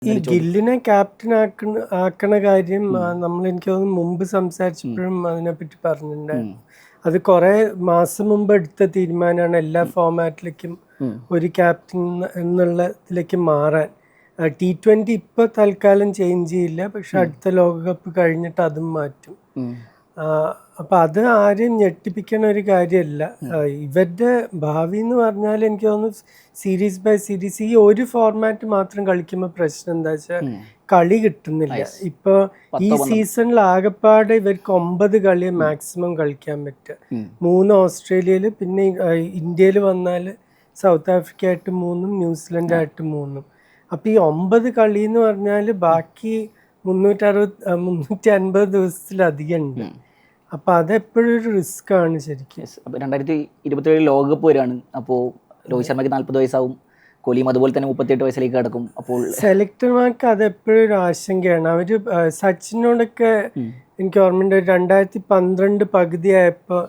ഈ ഗില്ലിനെ ക്യാപ്റ്റൻ ആക്കണ കാര്യം നമ്മൾ എനിക്ക് തോന്നുന്നു മുമ്പ് സംസാരിച്ചപ്പോഴും അതിനെപ്പറ്റി പറഞ്ഞിട്ടുണ്ടായിരുന്നു. അത് കുറെ മാസം മുമ്പ് എടുത്ത തീരുമാനമാണ് എല്ലാ ഫോമാറ്റിലേക്കും ഒരു ക്യാപ്റ്റൻ എന്നുള്ളതിലേക്ക് മാറാൻ. T20 ഇപ്പൊ തൽക്കാലം ചേഞ്ച് ചെയ്യില്ല, പക്ഷെ അടുത്ത ലോകകപ്പ് കഴിഞ്ഞിട്ട് അതും മാറ്റും. അപ്പൊ അത് ആരെയും ഞെട്ടിപ്പിക്കണ ഒരു കാര്യമല്ല. ഇവരുടെ ഭാവി എന്ന് പറഞ്ഞാൽ എനിക്ക് തോന്നുന്നു സീരീസ് ബൈ സീരീസ് ഈ ഒരു ഫോർമാറ്റ് മാത്രം കളിക്കുമ്പോൾ പ്രശ്നം എന്താ വെച്ചാൽ കളി കിട്ടുന്നില്ല. ഇപ്പൊ ഈ സീസണിൽ ആകെപ്പാടെ ഇവർക്ക് 9 കളിയെ മാക്സിമം കളിക്കാൻ പറ്റുക. 3 ഓസ്ട്രേലിയയിൽ, പിന്നെ ഇന്ത്യയിൽ വന്നാൽ സൗത്ത് ആഫ്രിക്ക ആയിട്ട് 3, ന്യൂസിലൻഡ് ആയിട്ട് 3. അപ്പൊ ഈ 9 കളി എന്ന് പറഞ്ഞാൽ ബാക്കി 350 ദിവസത്തിലധികം ഉണ്ട്. അപ്പൊ അതെപ്പോഴും ഒരു റിസ്ക് ആണ് ശരിക്കും. 2027 ലോകകപ്പ് വരികയാണ്. അപ്പോൾ രോഹിത് ശർമ്മയ്ക്ക് 40 വയസ്സാവും, കോഹ്ലിയും അതുപോലെ തന്നെ 38 വയസ്സിലേക്ക് കിടക്കും. അപ്പോൾ സെലക്ടർമാർക്ക് അതെപ്പോഴും ഒരു ആശങ്കയാണ്. അവര് സച്ചിനോടൊക്കെ എനിക്ക് ഓർമ്മയുണ്ട് 2012 പകുതിയായപ്പോൾ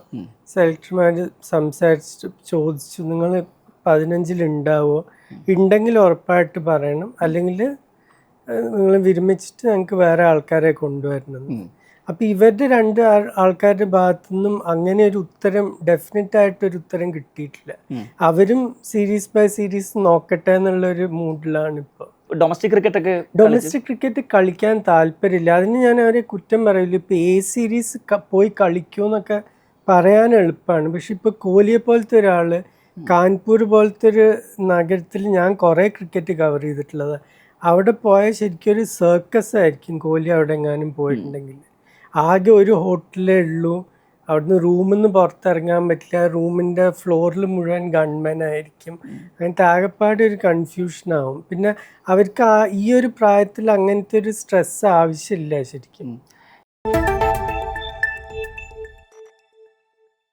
സെലക്ടർമാർ സംസാരിച്ചിട്ട് ചോദിച്ചു, നിങ്ങൾ 15 ഉണ്ടാവോ, ഉണ്ടെങ്കിൽ ഉറപ്പായിട്ട് പറയണം, അല്ലെങ്കിൽ നിങ്ങൾ വിരമിച്ചിട്ട് ഞങ്ങൾക്ക് വേറെ ആൾക്കാരെ കൊണ്ടുവരണം. അപ്പം ഇവരുടെ 2 ആൾക്കാരുടെ ഭാഗത്തു നിന്നും അങ്ങനെ ഒരു ഉത്തരം, ഡെഫിനറ്റ് ആയിട്ടൊരു ഉത്തരം കിട്ടിയിട്ടില്ല. അവരും സീരീസ് ബൈ സീരീസ് നോക്കട്ടെ എന്നുള്ളൊരു മൂഡിലാണ് ഇപ്പോൾ. ഡൊമസ്റ്റിക് ക്രിക്കറ്റ് കളിക്കാൻ താല്പര്യമില്ല. അതിന് ഞാൻ അവരെ കുറ്റം പറയില്ല. ഇപ്പോൾ സീരീസ് പോയി കളിക്കുമെന്നൊക്കെ പറയാൻ എളുപ്പമാണ്. പക്ഷെ ഇപ്പോൾ കോഹ്ലിയെ പോലത്തെ ഒരാൾ കാൺപൂർ പോലത്തെ ഒരു നഗരത്തിൽ ഞാൻ കുറേ ക്രിക്കറ്റ് കവർ ചെയ്തിട്ടുള്ളത്. അവിടെ പോയാൽ ശരിക്കും ഒരു സർക്കസ് ആയിരിക്കും കോഹ്ലി അവിടെ എങ്ങാനും പോയിട്ടുണ്ടെങ്കിൽ. ആകെ ഒരു ഹോട്ടലേ ഉള്ളൂ, അവിടുന്ന് റൂമിൽ നിന്ന് പുറത്തിറങ്ങാൻ പറ്റില്ല, റൂമിൻ്റെ ഫ്ലോറിൽ മുഴുവൻ ഗൺമാൻ ആയിരിക്കും. അങ്ങനത്തെ ആകെപ്പാടെ ഒരു കൺഫ്യൂഷനാവും. പിന്നെ അവർക്ക് ഈ ഒരു പ്രായത്തിൽ അങ്ങനത്തെ ഒരു സ്ട്രെസ് ആവശ്യമില്ല ശരിക്കും.